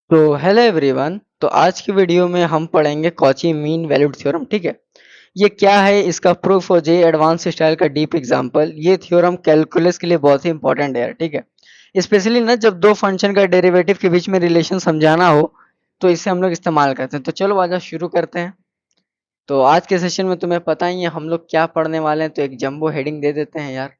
तो hello everyone. तो आज की वीडियो में हम पढ़ेंगे कॉची मीन वैल्यूड थ्योरम। ठीक है, ये क्या है, इसका प्रूफ हो जाए, एडवांस स्टाइल का डीप एग्जांपल। ये थ्योरम कैलकुलस के लिए बहुत ही इंपॉर्टेंट है यार। ठीक है, स्पेशली ना जब दो फंक्शन का डेरिवेटिव के बीच में रिलेशन समझाना हो तो इसे हम लोग इस्तेमाल करते हैं। तो चलो आज शुरू करते हैं। तो आज के सेशन में तुम्हें पता ही है हम लोग क्या पढ़ने वाले हैं, तो एक जंबो हेडिंग दे देते हैं यार,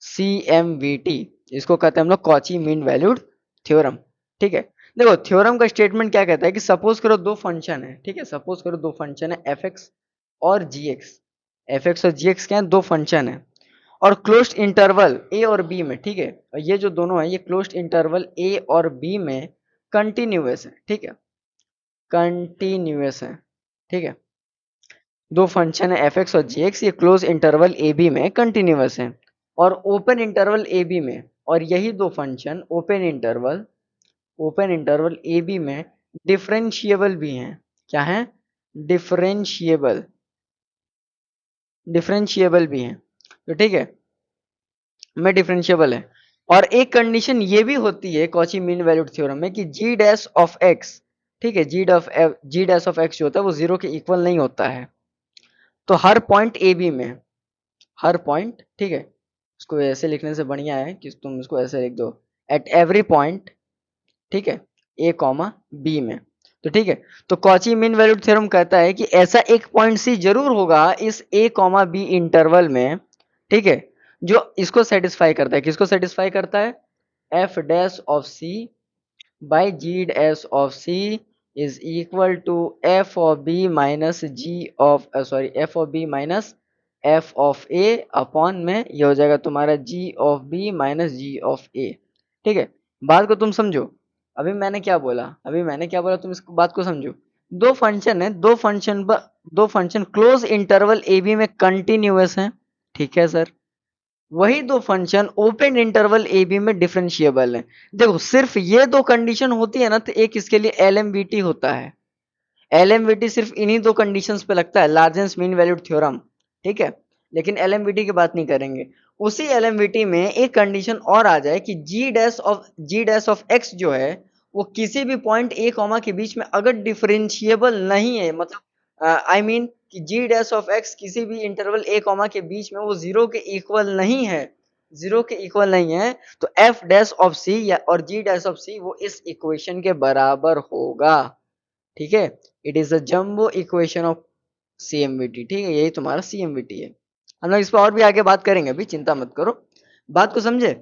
CMVT। इसको कहते हैं हम लोग कॉची मीन वैल्यूड थ्योरम। ठीक है, देखो थ्योरम का स्टेटमेंट क्या कहता है कि सपोज करो दो फंक्शन है। ठीक है, सपोज करो दो फंक्शन है fx और gx। fx और gx क्या है, दो फंक्शन है और क्लोज्ड इंटरवल a और b में। ठीक है, और ये जो दोनों है ये क्लोज्ड इंटरवल a और b में कंटिन्यूअस है। ठीक है, कंटिन्यूअस है। ठीक है, दो फंक्शन है fx और gx, ये क्लोज इंटरवल a b में कंटिन्यूअस है और ओपन इंटरवल ए बी में। और यही दो function open interval A B में डिफरेंशिएबल भी हैं। क्या है, डिफरेंशिएबल, डिफरेंशिएबल भी हैं। तो ठीक है, में डिफरेंशिएबल है। और एक कंडीशन ये भी होती है कॉची मीन वैल्यूड थ्योरम में कि जी डैश ऑफ एक्स, ठीक है, जी डैश ऑफ एक्स जो होता है वो जीरो के इक्वल नहीं होता है। तो हर पॉइंट ए बी में, हर पॉइंट, ठीक है, इसको ऐसे लिखने से बढ़िया है कि तुम इसको ऐसे लिख दो, एट एवरी पॉइंट, ठीक है, ए कॉमा बी में। तो ठीक है, तो कॉची मीन वैल्यूड थ्योरम कहता है कि ऐसा एक पॉइंट सी जरूर होगा इस ए कॉमा बी इंटरवल में, ठीक है, जो इसको सेटिस्फाई करता है। किसको सेटिस्फाई करता है, F dash of C by G dash of C is equal to F of B minus G of sorry F of B minus F of A upon में ये हो जाएगा तुम्हारा G of B minus G of A. ठीक है, बात को तुम समझो। अभी मैंने क्या बोला तुम इस बात को समझो। दो फंक्शन है, दो function close interval A B में कंटिन्यूअस है। ठीक है सर, वही दो function open interval A B में डिफरेंशिएबल है। देखो सिर्फ ये दो कंडीशन होती है ना, तो एक इसके लिए एलएमवीटी होता है। एलएमवीटी सिर्फ इन्हीं दो कंडीशंस पे लगता है, लार्जेस्ट मीन वैल्यूड थ्योरम। ठीक है, लेकिन एलएमवीटी की बात नहीं करेंगे। उसी एलएमवीटी में एक कंडीशन और आ जाए कि जी डैश ऑफ एक्स जो है वो किसी भी पॉइंट ए कॉमा के बीच में अगर डिफरेंशिएबल नहीं है, मतलब आई मीन कि जी डैश ऑफ एक्स किसी भी इंटरवल ए कॉमा के बीच में वो जीरो के इक्वल नहीं है, जीरो के इक्वल नहीं है, तो एफ डैश ऑफ सी या और जी डैश ऑफ सी वो इस इक्वेशन के बराबर होगा। ठीक है, it is the jumbo equation of CMVT। ठीक है, यही तुम्हारा CMVT है। हम लोग इस पर और भी आगे बात करेंगे, अभी चिंता मत करो, बात को समझे।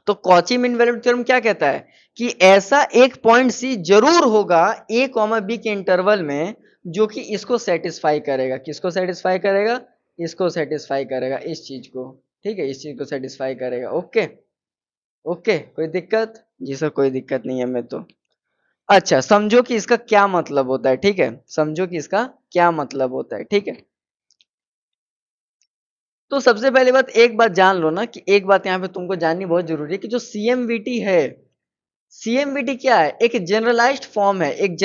तो कॉची मीन वैल्यूड थ्योरम क्या कहता है कि ऐसा एक पॉइंट सी जरूर होगा ए कॉमा बी के इंटरवल में जो कि इसको सेटिस्फाई करेगा। किसको सेटिस्फाई करेगा, इसको सेटिस्फाई करेगा, इस चीज को। ठीक है, इस चीज को सेटिस्फाई करेगा। ओके, ओके, कोई दिक्कत जी सर, कोई दिक्कत नहीं है मैं तो। अच्छा, समझो कि इसका क्या मतलब होता है। ठीक है, समझो कि इसका क्या मतलब होता है। ठीक है, तो सबसे पहले बात, एक बात जान लो ना, कि एक बात यहाँ पे तुमको जाननी बहुत जरूरी है कि जो CMVT है, CMVT क्या है, एक जनरलाइज्ड फॉर्म है, एक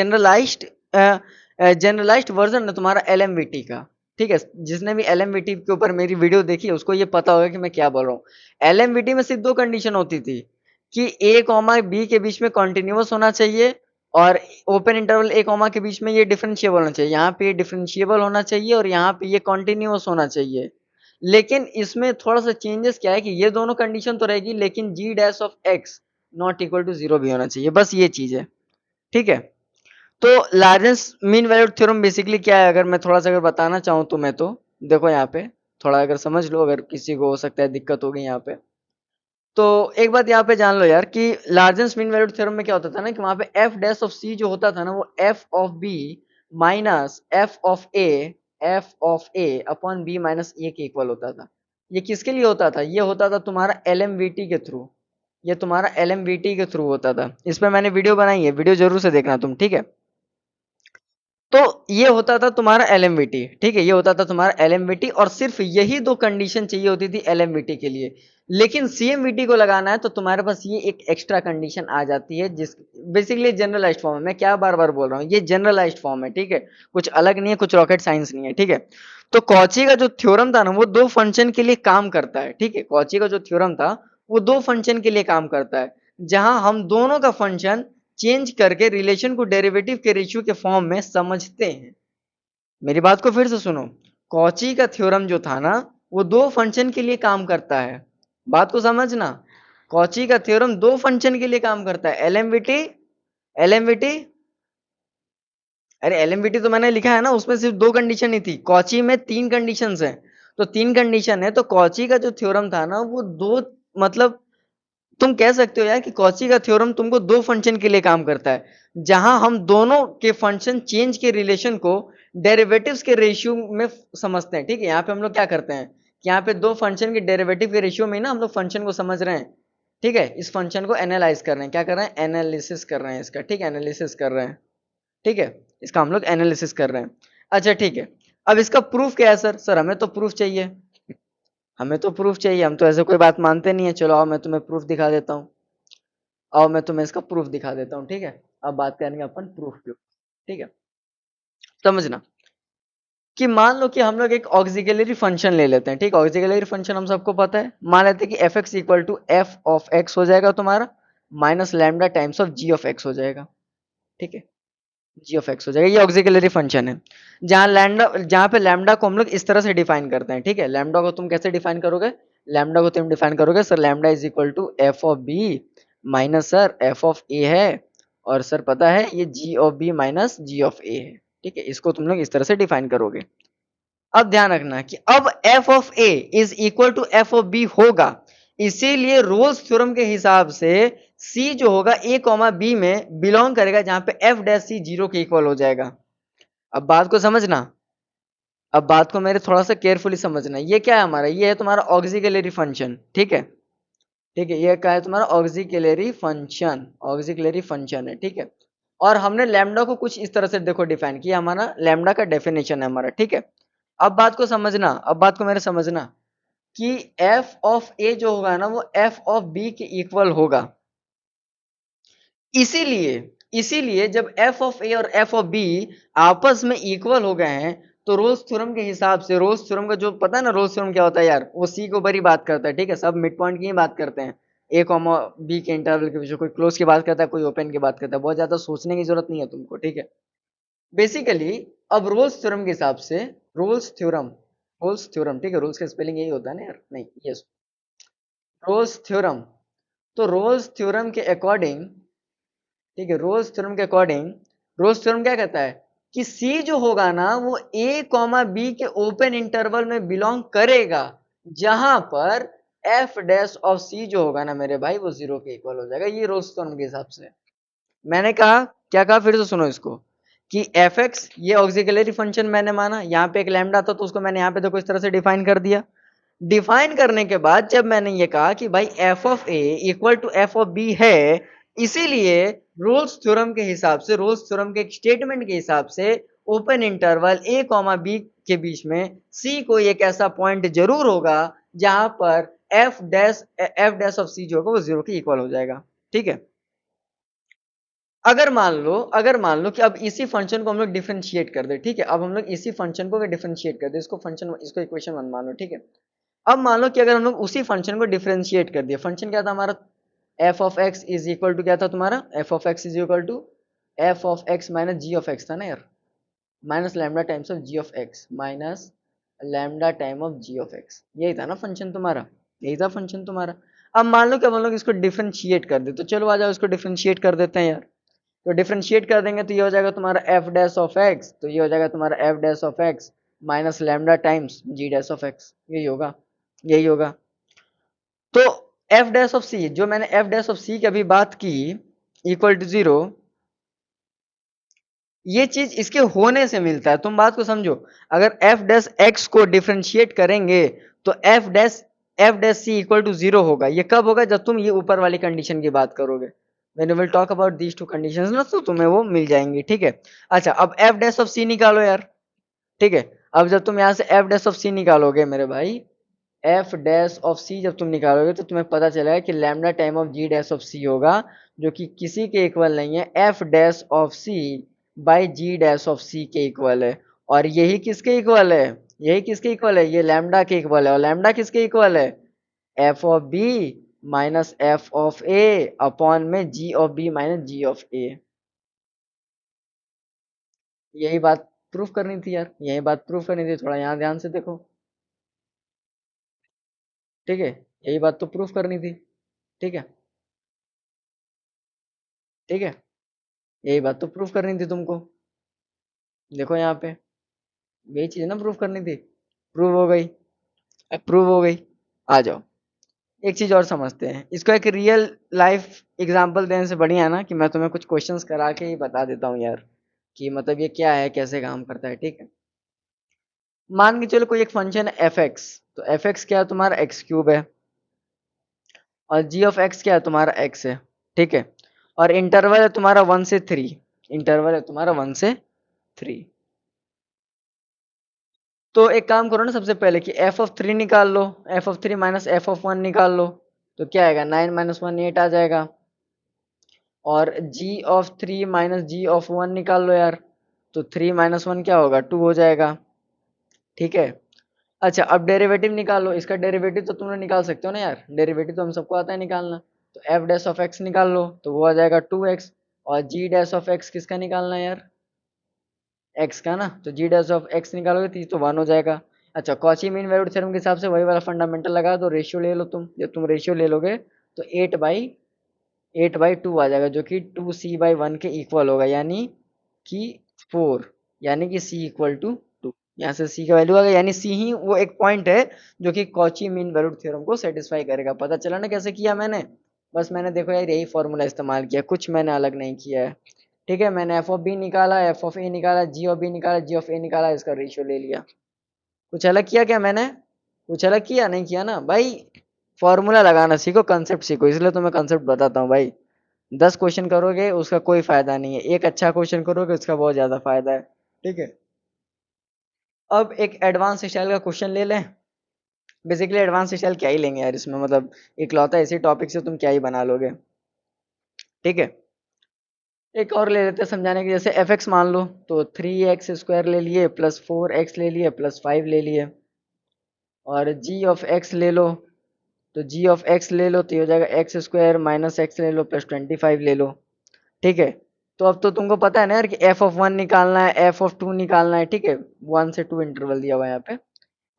जनरलाइज्ड वर्जन है तुम्हारा LMVT का। ठीक है, जिसने भी LMVT के ऊपर मेरी वीडियो देखी है उसको ये पता होगा कि मैं क्या बोल रहा हूँ। LMVT में सिर्फ दो कंडीशन होती थी कि ए कॉमा बी के बीच में कॉन्टिन्यूस होना चाहिए और ओपन इंटरवल ए कॉमा के बीच में ये डिफरेंशिएबल होना चाहिए। यहाँ पे ये डिफरेंशिएबल होना चाहिए और यहाँ पे ये कॉन्टिन्यूस होना चाहिए। लेकिन इसमें थोड़ा सा चेंजेस क्या है कि ये दोनों कंडीशन तो रहेगी, लेकिन G dash of X not equal to zero भी होना चाहिए, बस ये चीज है। ठीक है, तो largest mean valued theorem basically क्या है, अगर मैं थोड़ा सा अगर बताना चाहूँ तो मैं तो, देखो यहाँ पे थोड़ा अगर समझ लो, अगर किसी को हो सकता है दिक्कत होगी यहाँ पे, तो एक बात यहाँ पे जान लो यार कि लार्जेस्ट मीन वैल्यूड थ्योरम में क्या होता था ना कि वहां पे एफ डैश ऑफ सी जो होता था ना वो F of B minus F of A upon B minus A के इक्वल होता था। ये किसके लिए होता था, ये होता था तुम्हारा LMVT के थ्रू, ये तुम्हारा LMVT के थ्रू होता था। इस पर मैंने वीडियो बनाई है, वीडियो जरूर से देखना तुम। ठीक है, तो ये होता था तुम्हारा LMVT। ठीक है, ये होता था तुम्हारा LMVT और सिर्फ यही दो कंडीशन चाहिए होती थी LMVT के लिए। लेकिन CMVT को लगाना है तो तुम्हारे पास ये एक एक्स्ट्रा कंडीशन आ जाती है, जिस बेसिकली जनरलाइज्ड फॉर्म है। मैं क्या बार बार बोल रहा हूँ, ये जनरलाइज्ड फॉर्म है। ठीक है, कुछ अलग नहीं है, कुछ रॉकेट साइंस नहीं है। ठीक है, तो कॉची का जो थ्योरम था ना वो दो फंक्शन के लिए काम करता है। ठीक है, कॉची का जो थ्योरम था वो दो फंक्शन के लिए काम करता है, जहां हम दोनों का फंक्शन चेंज करके रिलेशन को डेरिवेटिव के रेशियो के फॉर्म में समझते हैं। मेरी बात को फिर से सुनो, कॉची का थ्योरम जो था ना वो दो फंक्शन के लिए काम करता है। बात को समझना, कॉची का थ्योरम दो फंक्शन के लिए काम करता है, एलएमवीटी एलएमवीटी अरे एलएमवीटी तो मैंने लिखा है ना, उसमें सिर्फ दो कंडीशन ही थी, कॉची में तीन कंडीशंस हैं, तो तीन कंडीशन है, तो कॉची का जो थ्योरम था ना वो दो, मतलब तुम कह सकते हो यार कि कॉची का थ्योरम तुमको दो फंक्शन के लिए काम करता है, जहां हम दोनों के फंक्शन चेंज के रिलेशन को डेरिवेटिव्स के रेशियो में समझते हैं। ठीक है, यहाँ पे हम लोग क्या करते हैं कि यहाँ पे दो फंक्शन के डेरिवेटिव के रेशियो में ना हम लोग फंक्शन को समझ रहे हैं। ठीक है, इस फंक्शन को एनालाइज कर रहे हैं, क्या कर रहे हैं, एनालिसिस कर रहे हैं इसका। ठीक है, एनालिसिस कर रहे हैं। ठीक है, इसका हम लोग एनालिसिस कर रहे हैं। अच्छा ठीक है, अब इसका प्रूफ क्या है सर? सर हमें तो प्रूफ चाहिए, हमें तो प्रूफ चाहिए, हम तो ऐसे कोई बात मानते नहीं है। चलो आओ मैं तुम्हें प्रूफ दिखा देता हूँ, आओ मैं तुम्हें इसका प्रूफ दिखा देता हूँ। ठीक है, अब बात करेंगे अपन प्रूफ के ऊपर। ठीक है, समझना कि मान लो कि हम लोग एक ऑक्सिलरी फंक्शन ले लेते हैं। ठीक, ऑक्सिलरी फंक्शन हम सबको पता है, मान लेते हैं कि F X equal to F of X हो जाएगा तुम्हारा, minus lambda times of G of X हो जाएगा। ठीक है, जी ऑफ एक्स हो जाएगा, ये ऑक्सिलरी फंक्शन है, जहाँ पे लैम्डा को हम लोग इस तरह से डिफाइन करते हैं। ठीक है, लैम्डा को तुम कैसे डिफाइन करोगे, लैम्डा को तुम डिफाइन करोगे sir lambda is equal to F of B minus sir F of A है, और सर पता है ये G of B minus G of A है। ठीक है, इसको तुम लोग इस तरह से डिफाइन करोगे। अब ध्यान रखना कि अब F of A is equal to F of B होगा, इसीलिए रोल्स थ्योरम के हिसाब से सी जो होगा ए कॉमा बी में बिलोंग करेगा, जहां पे एफ डैश सी जीरो के इक्वल हो जाएगा। अब बात को समझना, अब बात को मेरे थोड़ा सा केयरफुली समझना, ये क्या है हमारा, ये है तुम्हारा ऑक्सिलरी फंक्शन। ठीक है, ठीक है, ये क्या है तुम्हारा ऑक्सिलरी फंक्शन, ऑक्सिलरी फंक्शन है। ठीक है, और हमने लैम्डा को कुछ इस तरह से देखो डिफाइन किया, हमारा लैम्डा का डेफिनेशन है हमारा। ठीक है, अब बात को समझना, अब बात को मेरे समझना कि एफ ऑफ ए जो होगा ना वो एफ ऑफ बी के इक्वल होगा, इसीलिए इसीलिए जब एफ ऑफ ए और एफ ऑफ बी आपस में इक्वल हो गए हैं, तो रोल्स थ्योरम के हिसाब से, रोल्स थ्योरम का जो पता है ना, रोल्स थ्योरम क्या होता है यार, वो सी के ऊपर ही बात करता है। ठीक है, सब मिड पॉइंट की ही बात करते हैं, ए कॉमा बी के इंटरवल के बीच, कोई क्लोज की बात करता है, कोई ओपन की बात करता है, बहुत ज्यादा सोचने की जरूरत नहीं है तुमको। ठीक है, बेसिकली अब रोल्स थ्योरम के हिसाब से, रोल्स थ्योरम, रोल्स थ्योरम, ठीक है, रोल्स का स्पेलिंग यही होता है ना यार, नहीं यस, रोल्स थ्योरम, तो रोल्स थ्योरम के अकॉर्डिंग, ठीक है, रोल्स थ्योरम के अकॉर्डिंग, रोल्स थ्योरम क्या कहता है कि सी जो होगा ना वो ए कॉमा बी के ओपन इंटरवल में बिलोंग करेगा, जहां पर एफ डैश ऑफ सी जो होगा ना मेरे भाई वो जीरो के इक्वल हो जाएगा। ये रोल्स थ्योरम के हिसाब से मैंने कहा, क्या कहा फिर से सुनो इसको, कि एफ एक्स ये ऑक्सिलरी फंक्शन मैंने माना, यहाँ पे एक लैम्डा था तो उसको मैंने यहाँ पे देखो इस तरह से डिफाइन कर दिया। डिफाइन करने के बाद जब मैंने ये कहा कि भाई F of A equal to F of B है, इसीलिए रोल्स थ्योरम के हिसाब से, रोल्स थ्योरम के एक स्टेटमेंट के हिसाब से ओपन इंटरवल ए कॉमा बी के बीच में सी को एक ऐसा पॉइंट जरूर होगा जहां पर एफ डैश ऑफ सी जो होगा वो जीरो के इक्वल हो जाएगा। ठीक है, अगर मान लो कि अब इसी फंक्शन को हम लोग डिफरेंशिएट कर दे। ठीक है, अब हम लोग इसी फंक्शन को डिफरेंशिएट कर दे, इसको फंक्शन, इसको इक्वेशन वन मान लो। ठीक है, अब मान लो कि अगर हम लोग उसी फंक्शन को डिफरेंशिएट कर दिया, फंक्शन क्या था हमारा, F of X is equal to क्या था तुम्हारा, F of X is equal to F of X minus G of X था ना यार, minus lambda times of G of X minus lambda time of G of X, यही था ना function तुम्हारा, यही था फंक्शन तुम्हारा। अब मान लो कि हम लोग इसको डिफरेंशिएट कर दे, तो चलो आ जाओ इसको डिफरेंशिएट कर देते हैं यार, तो डिफरेंशिएट कर देंगे तो ये हो जाएगा तुम्हारा एफ डैश ऑफ एक्स, तो ये हो जाएगा तुम्हारा F dash of X minus lambda times G dash of X, यही होगा, यही होगा। तो एफ डैश ऑफ सी, जो मैंने एफ डैश ऑफ सी की अभी बात की, इक्वल टू जीरो, ये चीज इसके होने से मिलता है, तुम बात को समझो। अगर एफ डैश एक्स को डिफरेंशिएट करेंगे तो F dash C equal to zero होगा। ये कब होगा, जब तुम ये ऊपर वाली कंडीशन की बात करोगे, when you will talk about these two conditions ना, तो तुम्हें वो मिल जाएंगी। ठीक है, अच्छा अब एफ डैश ऑफ सी निकालो यार। ठीक है, अब जब तुम यहाँ से एफ डैश ऑफ सी निकालोगे मेरे भाई, एफ डैश ऑफ सी जब तुम निकालोगे तो तुम्हें पता चलेगा कि lambda time of G dash of C होगा, जो कि किसी के इक्वल नहीं है, F dash of C by G dash of C के इक्वल है। और यही किसके इक्वल है, यही किसके इक्वल है, ये लैम्डा के इक्वल है, और लैम्डा किसके इक्वल है, F of B minus F of A upon में G of B minus G of A. यही बात प्रूफ करनी थी यार, यही बात प्रूफ करनी थी, थोड़ा यहाँ ध्यान से देखो। ठीक है, यही बात तो प्रूफ करनी थी। ठीक है, ठीक है, यही बात तो प्रूफ करनी थी तुमको। देखो यहाँ पे, यही चीज ना प्रूफ करनी थी। प्रूव हो गई, प्रूव हो गई। आ जाओ, एक चीज और समझते हैं इसको, एक रियल लाइफ एग्जांपल देने से बढ़िया है ना कि मैं तुम्हें कुछ क्वेश्चंस करा के ही बता देता हूँ यार, कि मतलब ये क्या है, कैसे काम करता है। ठीक है, मान के चलो कोई एक फंक्शन है एफ एक्स, तो एफ एक्स क्या है तुम्हारा, एक्स क्यूब है, और जी ऑफ एक्स क्या है तुम्हारा, एक्स है। ठीक है, और इंटरवल है तुम्हारा 1 से 3, इंटरवल है तुम्हारा 1 से 3। तो एक काम करो ना, सबसे पहले कि एफ ऑफ 3 निकाल लो, F of 3 minus F of 1 निकाल लो, तो क्या आएगा, 9 माइनस 1 8 आ जाएगा। और जी ऑफ 3 माइनस जी ऑफ 1 निकाल लो यार, तो 3 माइनस 1 क्या होगा, 2 हो जाएगा। ठीक है, अच्छा अब डेरिवेटिव निकालो, इसका डेरिवेटिव तो तुमने निकाल सकते हो ना यार, डेरिवेटिव तो हम सबको आता है निकालना। तो एफ डैश ऑफ एक्स निकाल लो, तो वो आ जाएगा 2x। और जी डैश ऑफ एक्स किसका निकालना है यार, एक्स का ना, तो जी डैश ऑफ एक्स निकालोगे तो ये तो 1 हो जाएगा। अच्छा, कॉची मीन वैल्यू थ्योरम के हिसाब से वही वाला फंडामेंटल लगा दो, रेशियो ले लो तुम, जब तुम रेशियो ले लोगे तो 8/2 आ जाएगा, जो कि 2c/1 के इक्वल होगा, यानी कि 4, यानी कि c इक्वल टू 2। यहाँ से c का वैल्यू आ गया, यानी c ही वो एक पॉइंट है जो कि कॉची मीन वैल्यू थ्योरम को सेटिस्फाई करेगा। पता चला ना कैसे किया मैंने, बस मैंने देखो यार यही फॉर्मूला इस्तेमाल किया, कुछ मैंने अलग नहीं किया है। ठीक है, मैंने एफ ऑफ बी निकाला, एफ ऑफ ए निकाला, जी ऑफ बी निकाला, जी ऑफ ए निकाला, इसका रेशियो ले लिया। कुछ अलग किया क्या मैंने, कुछ अलग किया नहीं किया ना भाई। फॉर्मूला लगाना सीखो, कंसेप्ट सीखो, इसलिए तो मैं कंसेप्ट बताता हूँ भाई। 10 क्वेश्चन करोगे उसका कोई फायदा नहीं है, एक अच्छा क्वेश्चन करोगे उसका बहुत ज्यादा फायदा है। ठीक है, अब एक एडवांस स्टाइल का क्वेश्चन ले लें। बेसिकली एडवांस स्टाइल क्या ही लेंगे यार इसमें, मतलब इकलौता इसी टॉपिक से तुम क्या ही बना लोगे। ठीक है, एक और ले लेते हैं समझाने के, जैसे एफ एक्स मान लो, तो 3x² ले लिए, प्लस 4x ले लिए, प्लस 5 ले लिए। और जी ऑफ एक्स ले लो, तो जी ऑफ एक्स ले लो तो ये हो जाएगा x² माइनस एक्स ले लो प्लस 25 ले लो। ठीक है, तो अब तो तुमको पता है ना यार कि एफ ऑफ 1 निकालना है, एफ ऑफ 2 निकालना है। ठीक है, 1 से 2 इंटरवल दिया हुआ है यहाँ पे।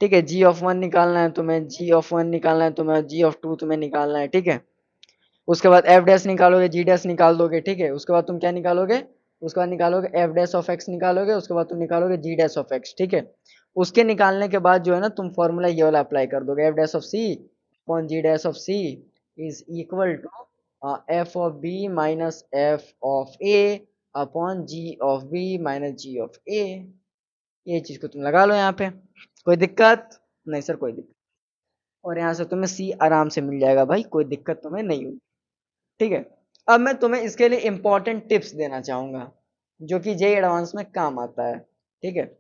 ठीक है, जी ऑफ 1 निकालना है तुम्हें, जी ऑफ 1 निकालना है तुम्हें, जी ऑफ 2 तुम्हें निकालना है। ठीक है, उसके बाद एफ डैश निकालोगे, जी डैश निकाल दोगे। ठीक है, उसके बाद तुम क्या निकालोगे, उसके बाद निकालोगे एफ डैश ऑफ एक्स निकालोगे, उसके बाद तुम निकालोगे जी डैश ऑफ एक्स। ठीक है, उसके निकालने के बाद जो है ना तुम फॉर्मूला ये वाला अप्लाई कर दोगे, F dash of C upon G dash of C is equal to F of B minus F of A upon G of B minus G of A. ये चीज को तुम लगा लो यहाँ पे, कोई दिक्कत नहीं सर, कोई दिक्कत। और यहाँ से तुम्हें सी आराम से मिल जाएगा भाई, कोई दिक्कत तुम्हें नहीं होगी। ठीक है, अब मैं तुम्हें इसके लिए इंपॉर्टेंट टिप्स देना चाहूंगा, जो कि जेई एडवांस में काम आता है। ठीक है,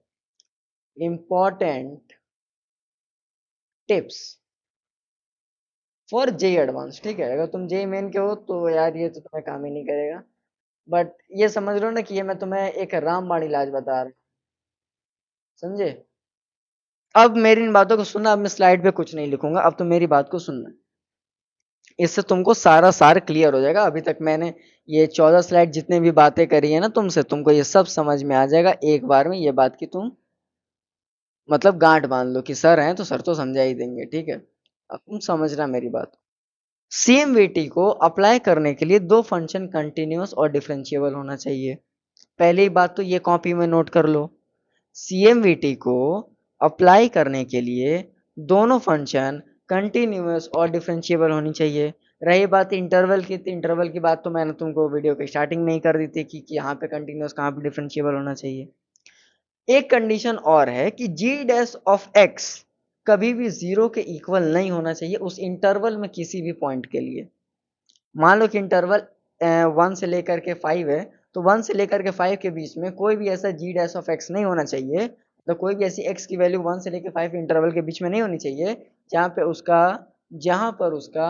important tips for JEE advance. ठीक है, अगर तुम जेई मेन के हो तो यार ये तो तुम्हें काम ही नहीं करेगा, बट ये समझ लो ना कि ये मैं तुम्हें एक रामबाण इलाज बता रहा हूँ, समझे। अब मेरी इन बातों को सुनना, अब मैं स्लाइड पे कुछ नहीं लिखूंगा, अब तो मेरी बात को सुनना, इससे तुमको सारा सार क्लियर हो जाएगा। अभी तक मैंने ये 14 स्लाइड जितने भी बातें करी है ना तुमसे, तुमको ये सब समझ में आ जाएगा एक बार में, ये बात की तुम मतलब गांठ बांध लो कि सर हैं तो सर तो समझा ही देंगे। ठीक है, अब तुम समझना मेरी बात। सीएमवीटी को अप्लाई करने के लिए दो फंक्शन कंटिन्यूअस और डिफरेंशिएबल होना चाहिए। पहली बात तो ये कॉपी में नोट कर लो, सीएमवीटी को अप्लाई करने के लिए दोनों फंक्शन कंटिन्यूअस और डिफरेंशिएबल होनी चाहिए। रही बात इंटरवल की, तो इंटरवल की बात तो मैंने तुमको वीडियो के स्टार्टिंग में ही कर दी थी कि यहाँ पे कंटिन्यूअस कहाँ पे डिफरेंशिएबल होना चाहिए। एक कंडीशन और है कि जी डैश ऑफ एक्स कभी भी 0 के इक्वल नहीं होना चाहिए उस इंटरवल में किसी भी पॉइंट के लिए। मान लो कि इंटरवल 1 से लेकर के 5 है, तो 1 से लेकर के 5 के बीच में कोई भी ऐसा जी डैश ऑफ एक्स नहीं होना चाहिए, तो कोई भी ऐसी एक्स की वैल्यू 1 से लेकर 5 इंटरवल के बीच में नहीं होनी चाहिए जहाँ पर उसका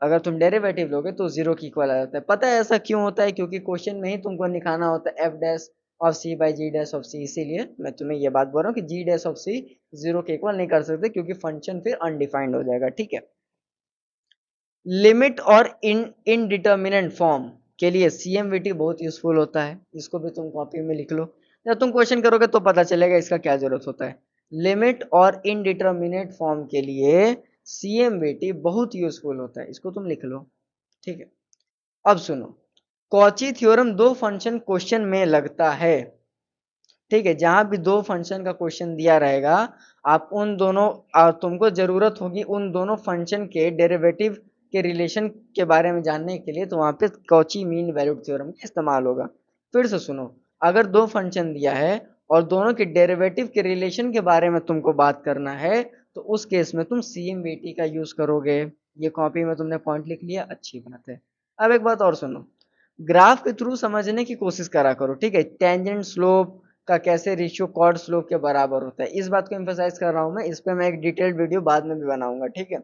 अगर तुम डेरिवेटिव लोगे तो 0 की इक्वल आ जाता है। पता है ऐसा क्यों होता है, क्योंकि क्वेश्चन में ही तुमको दिखाना होता है F dash of C by G dash of C, इसीलिए मैं तुम्हें ये बात बोल रहा हूँ कि जी डैश ऑफ सी 0 के इक्वल नहीं कर सकते, क्योंकि फंक्शन फिर अनडिफाइंड हो जाएगा। ठीक है, लिमिट और इनडिटर्मिनेंट फॉर्म के लिए CMVT बहुत यूजफुल होता है, इसको भी तुम कॉपी में लिख लो, जब तुम क्वेश्चन करोगे तो पता चलेगा इसका क्या जरूरत होता है। लिमिट और इनडिटर्मिनेट फॉर्म के लिए CMVT बहुत यूजफुल होता है, इसको तुम लिख लो, ठीक है। अब सुनो, कॉची थ्योरम दो फंक्शन क्वेश्चन में लगता है, ठीक है। जहां भी दो फंक्शन का क्वेश्चन दिया रहेगा, आप उन दोनों तुमको जरूरत होगी उन दोनों फंक्शन के डेरिवेटिव के रिलेशन के बारे में जानने के लिए, तो वहां पे कॉची मीन वैल्यूड थ्योरम का इस्तेमाल होगा। फिर से सुनो, अगर दो फंक्शन दिया है और दोनों के डेरिवेटिव के रिलेशन के बारे में तुमको बात करना है, तो उस केस में तुम CMVT का यूज करोगे। ये कॉपी में तुमने पॉइंट लिख लिया, अच्छी बात है। अब एक बात और सुनो, ग्राफ के थ्रू समझने की कोशिश करा करो, ठीक है। टेंजेंट स्लोप का कैसे रेशियो कॉर्ड स्लोप के बराबर होता है, इस बात को एम्फेसाइज कर रहा हूं मैं, इस पे मैं एक डिटेल्ड वीडियो बाद में भी बनाऊंगा, ठीक है।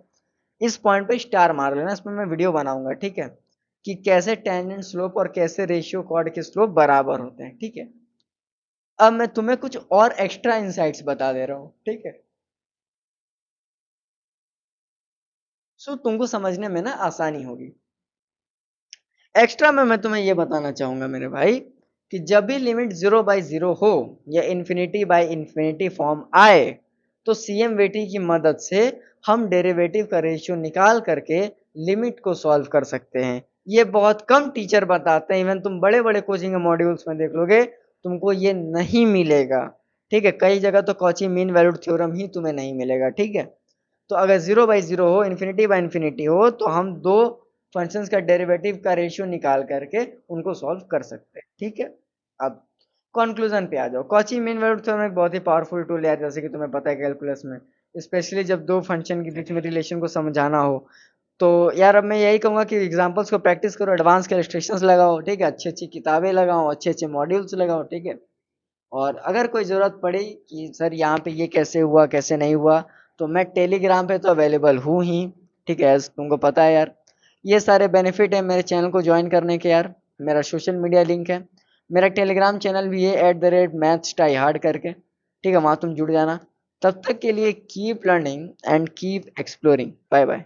इस पॉइंट पे स्टार मार लेना, इस पे मैं वीडियो बनाऊंगा, ठीक है, कि कैसे टेंजेंट स्लोप और कैसे रेशियो कॉर्ड के स्लोप बराबर होते हैं, ठीक है। अब मैं तुम्हें कुछ और एक्स्ट्रा इंसाइट्स बता दे रहा हूँ, ठीक है। सो तुमको समझने में ना आसानी होगी। एक्स्ट्रा में मैं तुम्हें यह बताना चाहूंगा मेरे भाई, कि जब भी लिमिट 0/0 हो या इन्फिनिटी फॉर्म आए, तो CMVT की मदद से हम डेरिवेटिव का रेशियो निकाल करके लिमिट को सॉल्व कर सकते हैं। ये बहुत कम टीचर बताते हैं, इवन तुम बड़े बड़े कोचिंग मॉड्यूल्स में देख लोगे तुमको ये नहीं मिलेगा, ठीक है। कई जगह तो कॉची मीन वैल्यूड थ्योरम ही तुम्हें नहीं मिलेगा, ठीक है। तो अगर 0/0 हो, इन्फिनिटी हो, तो हम दो फंक्शंस का डेरिवेटिव का रेशियो निकाल करके उनको सॉल्व कर सकते हैं, ठीक है। अब कंक्लूजन पे आ जाओ। कॉची मीन वैल्यूड थ्योरम एक बहुत ही पावरफुल टूल है, जैसे कि तुम्हें पता है कैलकुलस में, स्पेशली जब दो फंक्शन के बीच में रिलेशन को समझाना हो। तो यार अब मैं यही कहूंगा कि एग्जांपल्स को प्रैक्टिस करो, एडवांस के इलस्ट्रेशंस लगाओ, ठीक है, अच्छी अच्छी किताबें लगाओ, अच्छे अच्छे मॉड्यूल्स लगाओ, ठीक है। और अगर कोई ज़रूरत पड़ी कि सर यहाँ पे ये कैसे हुआ कैसे नहीं हुआ, तो मैं टेलीग्राम पे तो अवेलेबल हूँ ही, ठीक है, तुमको पता है यार। ये सारे बेनिफिट है मेरे चैनल को ज्वाइन करने के यार। मेरा सोशल मीडिया लिंक है, मेरा टेलीग्राम चैनल भी है @mathstryhard करके, ठीक है, वहाँ तुम जुड़ जाना। तब तक के लिए keep learning and keep exploring. Bye bye.